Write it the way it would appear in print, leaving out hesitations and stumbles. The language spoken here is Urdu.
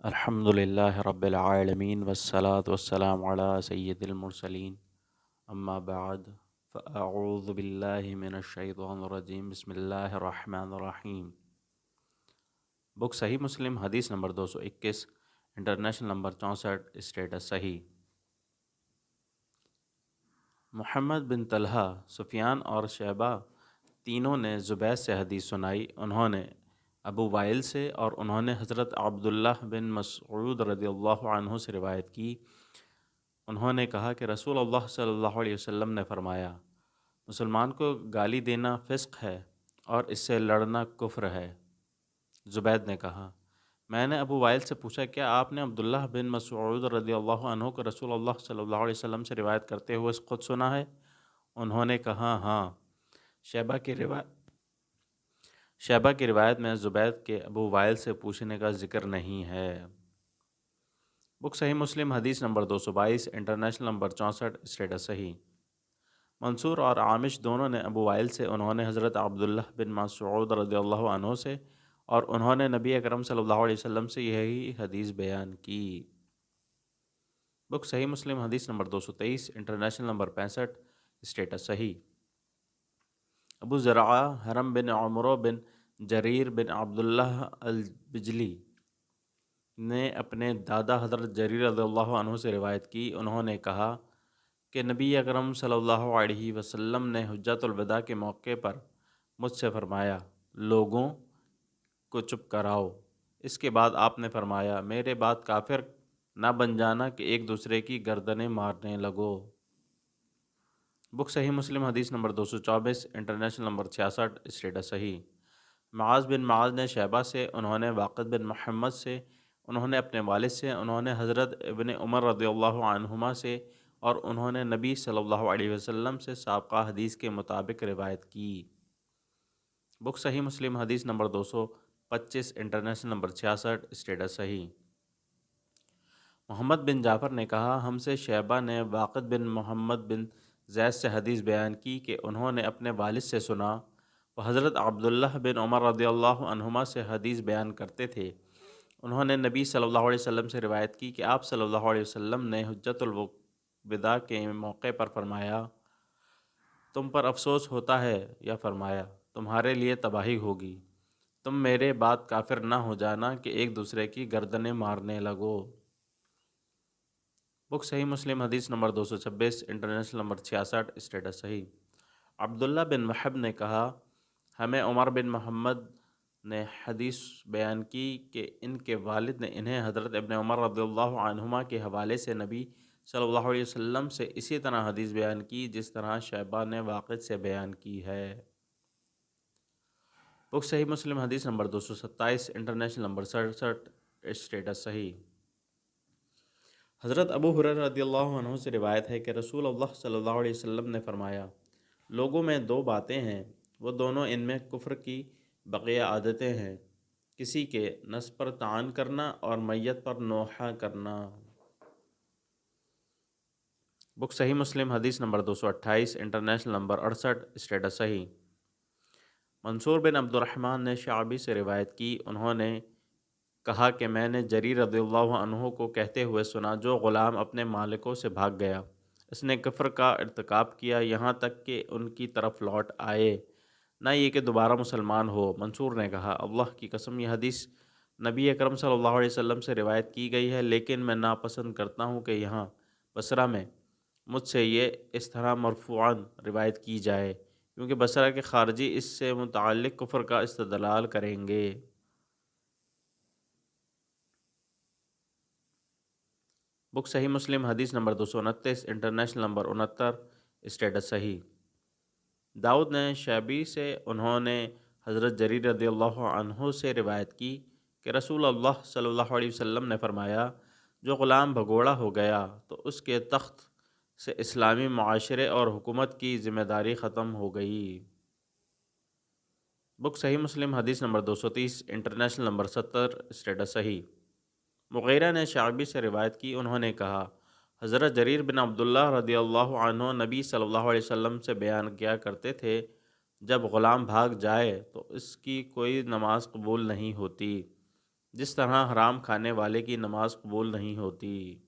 الحمدللہ رب العالمین والصلاة والسلام علی سید المرسلین اما بعد فاعوذ باللہ من الشیطان الرجیم بسم اللہ الرحمن الرحیم۔ بک صحیح مسلم حدیث نمبر 221، انٹرنیشنل نمبر 64، اسٹیٹس صحیح۔ محمد بن طلحہ، سفیان اور شعبہ تینوں نے زبید سے حدیث سنائی۔ انہوں نے ابو وائل سے اور انہوں نے حضرت عبداللہ بن مسعود رضی اللہ عنہ سے روایت کی۔ انہوں نے کہا کہ رسول اللہ صلی اللہ علیہ وسلم نے فرمایا، مسلمان کو گالی دینا فسق ہے اور اس سے لڑنا کفر ہے۔ زبید نے کہا، میں نے ابو وائل سے پوچھا، کیا آپ نے عبداللہ بن مسعود رضی اللہ عنہ کو رسول اللہ صلی اللہ علیہ وسلم سے روایت کرتے ہوئے خود سنا ہے؟ انہوں نے کہا ہاں۔ شیبہ کی روایت میں زبید کے ابو وائل سے پوچھنے کا ذکر نہیں ہے۔ بک صحیح مسلم حدیث نمبر 222، انٹرنیشنل نمبر 64، اسٹیٹس صحیح۔ منصور اور عامش دونوں نے ابو وائل سے، انہوں نے حضرت عبداللہ بن مسعود رضی اللہ عنہ سے اور انہوں نے نبی اکرم صلی اللہ علیہ وسلم سے یہی حدیث بیان کی۔ بک صحیح مسلم حدیث نمبر 223، انٹرنیشنل نمبر 65، اسٹیٹس صحیح۔ ابو زرعہ حرم بن عمرو بن جریر بن عبداللہ البجلی نے اپنے دادا حضرت جریر رضی اللہ عنہ سے روایت کی۔ انہوں نے کہا کہ نبی اکرم صلی اللہ علیہ وسلم نے حجۃ الوداع کے موقع پر مجھ سے فرمایا، لوگوں کو چپ کراؤ۔ اس کے بعد آپ نے فرمایا، میرے بعد کافر نہ بن جانا کہ ایک دوسرے کی گردنیں مارنے لگو۔ بک صحیح مسلم حدیث نمبر 224، انٹرنیشنل نمبر 66، اسٹیٹس صحیح۔ معاذ بن معاذ نے شعبہ سے، انہوں نے واقد بن محمد سے، انہوں نے اپنے والد سے، انہوں نے حضرت ابن عمر رضی اللہ عنہما سے اور انہوں نے نبی صلی اللہ علیہ وسلم سے سابقہ حدیث کے مطابق روایت کی۔ بک صحیح مسلم حدیث نمبر 225، انٹرنیشنل نمبر 66، اسٹیٹس صحیح۔ محمد بن جعفر نے کہا، ہم سے شعبہ نے واقد بن محمد بن زید سے حدیث بیان کی کہ انہوں نے اپنے والد سے سنا، وہ حضرت عبداللہ بن عمر رضی اللہ عنہما سے حدیث بیان کرتے تھے۔ انہوں نے نبی صلی اللہ علیہ وسلم سے روایت کی کہ آپ صلی اللہ علیہ وسلم نے حجۃ الوداع کے موقع پر فرمایا، تم پر افسوس ہوتا ہے، یا فرمایا، تمہارے لیے تباہی ہوگی، تم میرے بعد کافر نہ ہو جانا کہ ایک دوسرے کی گردنیں مارنے لگو۔ بک صحیح مسلم حدیث نمبر 226، انٹرنیشنل نمبر 66، اسٹیٹس صحیح۔ عبداللہ بن وہب نے کہا، ہمیں عمر بن محمد نے حدیث بیان کی کہ ان کے والد نے انہیں حضرت ابن عمر رضی اللہ عنہما کے حوالے سے نبی صلی اللہ علیہ وسلم سے اسی طرح حدیث بیان کی جس طرح شعبہ نے واقد سے بیان کی ہے۔ بک صحیح مسلم حدیث نمبر 227، انٹرنیشنل نمبر 67، اسٹیٹس صحیح۔ حضرت ابو ہریرہ رضی اللہ عنہ سے روایت ہے کہ رسول اللہ صلی اللہ علیہ وسلم نے فرمایا، لوگوں میں دو باتیں ہیں، وہ دونوں ان میں کفر کی بقیہ عادتیں ہیں، کسی کے نسب پر طعن کرنا اور میت پر نوحہ کرنا۔ بک صحیح مسلم حدیث نمبر 228، انٹرنیشنل نمبر 68، اسٹیٹس صحیح۔ منصور بن عبد الرحمن نے شعبی سے روایت کی، انہوں نے کہا کہ میں نے جریر رضی اللہ عنہ کو کہتے ہوئے سنا، جو غلام اپنے مالکوں سے بھاگ گیا، اس نے کفر کا ارتکاب کیا یہاں تک کہ ان کی طرف لوٹ آئے، نہ یہ کہ دوبارہ مسلمان ہو۔ منصور نے کہا، اللہ کی قسم یہ حدیث نبی اکرم صلی اللہ علیہ وسلم سے روایت کی گئی ہے، لیکن میں ناپسند کرتا ہوں کہ یہاں بصرہ میں مجھ سے یہ اس طرح مرفوعاً روایت کی جائے، کیونکہ بصرہ کے خارجی اس سے متعلق کفر کا استدلال کریں گے۔ بک صحیح مسلم حدیث نمبر 229، انٹرنیشنل نمبر 69، اسٹیٹس صحیح۔ داؤد نے شعبی سے، انہوں نے حضرت جریر رضی اللہ عنہ سے روایت کی کہ رسول اللہ صلی اللہ علیہ وسلم نے فرمایا، جو غلام بھگوڑا ہو گیا تو اس کے تخت سے اسلامی معاشرے اور حکومت کی ذمہ داری ختم ہو گئی۔ بک صحیح مسلم حدیث نمبر 230، انٹرنیشنل نمبر 70، اسٹیٹس صحیح۔ مغیرہ نے شعبی سے روایت کی، انہوں نے کہا، حضرت جریر بن عبداللہ رضی اللہ عنہ نبی صلی اللہ علیہ وسلم سے بیان کیا کرتے تھے، جب غلام بھاگ جائے تو اس کی کوئی نماز قبول نہیں ہوتی، جس طرح حرام کھانے والے کی نماز قبول نہیں ہوتی۔